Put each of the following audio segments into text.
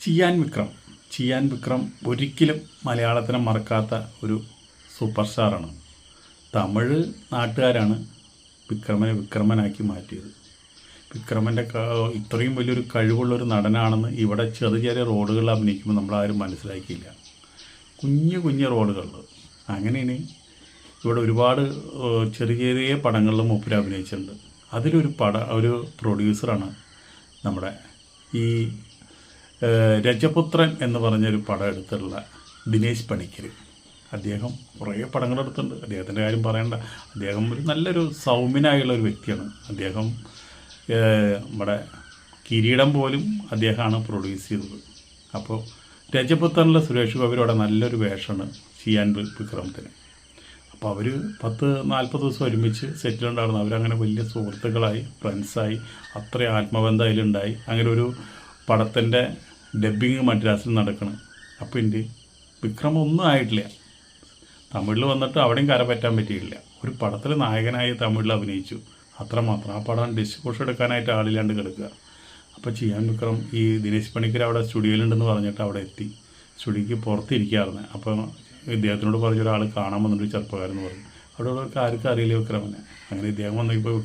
ചിയാൻ വിക്രം ഒരിക്കലും മലയാളത്തിനെ മറക്കാത്ത ഒരു സൂപ്പർ സ്റ്റാറാണ്. തമിഴ് നാട്ടുകാരാണ് വിക്രമനെ വിക്രമനാക്കി മാറ്റിയത്. വിക്രമൻ്റെ ഇത്രയും വലിയൊരു കഴിവുള്ളൊരു നടനാണെന്ന് ഇവിടെ ചെറിയ ചെറിയ റോളുകളിൽ അഭിനയിക്കുമ്പോൾ നമ്മളാരും മനസ്സിലാക്കിയില്ല. കുഞ്ഞു റോളുകളിൽ അങ്ങനെയാണ് ഇവിടെ ഒരുപാട് ചെറിയ ചെറിയ പടങ്ങളിലും മൂപ്പര് അഭിനയിച്ചിട്ടുണ്ട്. അതിലൊരു ഒരു പ്രൊഡ്യൂസറാണ് നമ്മുടെ ഈ രജപുത്രൻ എന്ന് പറഞ്ഞൊരു പടം എടുത്തിട്ടുള്ള ദിനേശ് പണിക്കർ. അദ്ദേഹം കുറേ പടങ്ങളെടുത്തിട്ടുണ്ട്. അദ്ദേഹത്തിൻ്റെ കാര്യം പറയണ്ട. അദ്ദേഹം ഒരു നല്ലൊരു സൗമ്യനായുള്ള ഒരു വ്യക്തിയാണ്. അദ്ദേഹം നമ്മുടെ കിരീടം പോലും അദ്ദേഹമാണ് പ്രൊഡ്യൂസ് ചെയ്തത്. അപ്പോൾ രജപുത്രനിലെ സുരേഷ് ഗോപിയുടെ നല്ലൊരു വേഷമാണ് ചിയാൻ വിക്രമത്തിന്. അപ്പോൾ അവർ 10-40 ദിവസം ഒരുമിച്ച് സെറ്റിലുണ്ടായിരുന്നു. അവരങ്ങനെ വലിയ സുഹൃത്തുക്കളായി, ഫ്രണ്ട്സായി, അത്രയും ആത്മബന്ധം അതിലുണ്ടായി. അങ്ങനെ ഒരു പടത്തിൻ്റെ ഡബ്ബിങ് മദ്രാസിൽ നടക്കണം. അപ്പോൾ എൻ്റെ വിക്രം ഒന്നും ആയിട്ടില്ല. തമിഴിൽ വന്നിട്ട് അവിടെയും കരപറ്റാൻ പറ്റിയിട്ടില്ല. ഒരു പടത്തിൽ നായകനായി തമിഴിൽ അഭിനയിച്ചു, അത്രമാത്രം. ആ പടം ഡിസ്ട്രിബ്യൂഷൻ എടുക്കാനായിട്ട് ആളില്ലാണ്ട് കിടക്കുക. അപ്പോൾ ചിയാൻ വിക്രം ഈ ദിനേശ് പണിക്കർ അവിടെ സ്റ്റുഡിയോയിലുണ്ടെന്ന് പറഞ്ഞിട്ട് അവിടെ എത്തി. സ്റ്റുഡിയോയ്ക്ക് പുറത്തിരിക്കുകയായിരുന്നു. അപ്പോൾ ഇദ്ദേഹത്തിനോട് പറഞ്ഞൊരാൾ കാണാൻ വന്നിട്ട് ചെറുപ്പക്കാരെന്ന് പറഞ്ഞു. അവിടെ ഉള്ളവർക്ക് ആർക്കും അറിയില്ല വിക്രമനെ. അങ്ങനെ ഇദ്ദേഹം വന്നപ്പോൾ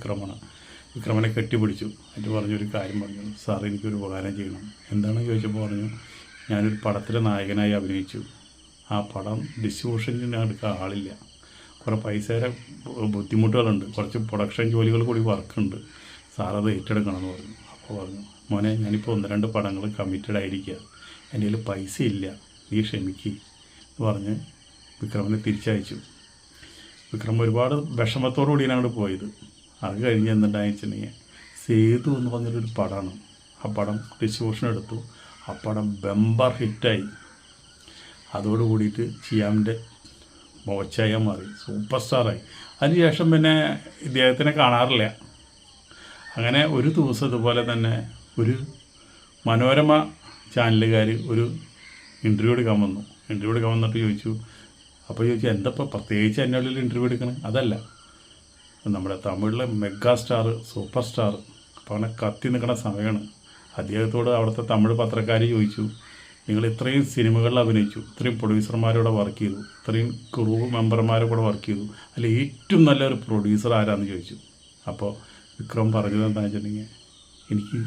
വിക്രമനെ കെട്ടിപ്പിടിച്ചു. എന്നിട്ട് പറഞ്ഞൊരു കാര്യം പറഞ്ഞു, സാർ എനിക്കൊരു ഉപകാരം ചെയ്യണം. എന്താണെന്ന് ചോദിച്ചപ്പോൾ പറഞ്ഞു, ഞാനൊരു പടത്തിലെ നായകനായി അഭിനയിച്ചു. ആ പടം ഡിസ്ട്രിബ്യൂഷന് ഞാൻ എടുക്കാൻ ആളില്ല, കുറേ പൈസയുടെ ബുദ്ധിമുട്ടുകളുണ്ട്, കുറച്ച് പ്രൊഡക്ഷൻ ജോലികൾ കൂടി വർക്കുണ്ട്, സാറത് ഏറ്റെടുക്കണമെന്ന് പറഞ്ഞു. അപ്പോൾ പറഞ്ഞു, മോനെ ഞാനിപ്പോൾ 1-2 പടങ്ങൾ കമ്മിറ്റഡ് ആയിരിക്കുക, എൻ്റെ കയ്യിൽ പൈസ ഇല്ല, നീ ക്ഷമിക്കുക എന്ന് പറഞ്ഞ് വിക്രമനെ തിരിച്ചയച്ചു. വിക്രം ഒരുപാട് വിഷമത്തോടു കൂടിയാണ് അങ്ങോട്ട് പോയത്. അത് കഴിഞ്ഞ് എന്തുണ്ടായെന്ന് വെച്ചിട്ടുണ്ടെങ്കിൽ സേതു എന്ന് പറഞ്ഞൊരു പടമാണ്. ആ പടം ഡിസ്ട്രിബ്യൂഷൻ എടുത്തു. ആ പടം ബമ്പർ ഹിറ്റായി. അതോട് കൂടിയിട്ട് ചിയാമിൻ്റെ മോച്ചായ മാറി, സൂപ്പർ സ്റ്റാറായി. അതിനുശേഷം പിന്നെ ഇദ്ദേഹത്തിനെ കാണാറില്ല. അങ്ങനെ ഒരു ദിവസം ഇതുപോലെ തന്നെ ഒരു മനോരമ ചാനലുകാർ ഒരു ഇൻ്റർവ്യൂ എടുക്കാൻ വന്നിട്ട് ചോദിച്ചു. അപ്പോൾ ചോദിച്ചു, എന്തപ്പോൾ പ്രത്യേകിച്ച് എൻ്റെ ഉള്ളിൽ ഇൻ്റർവ്യൂ എടുക്കണം? അതല്ല, നമ്മുടെ തമിഴിലെ മെഗാ സ്റ്റാർ, സൂപ്പർ സ്റ്റാർ, അപ്പോൾ അങ്ങനെ കത്തി നിൽക്കുന്ന സമയമാണ്. അദ്ദേഹത്തോട് അവിടുത്തെ തമിഴ് പത്രക്കാർ ചോദിച്ചു, നിങ്ങൾ ഇത്രയും സിനിമകളിൽ അഭിനയിച്ചു, ഇത്രയും പ്രൊഡ്യൂസർമാരോടെ വർക്ക് ചെയ്തു, ഇത്രയും ക്രൂ മെമ്പർമാരെ കൂടെ വർക്ക് ചെയ്തു, അല്ല ഏറ്റവും നല്ലൊരു പ്രൊഡ്യൂസർ ആരാന്ന് ചോദിച്ചു. അപ്പോൾ വിക്രം പറഞ്ഞത് എന്താണെന്ന് വെച്ചിട്ടുണ്ടെങ്കിൽ, എനിക്ക്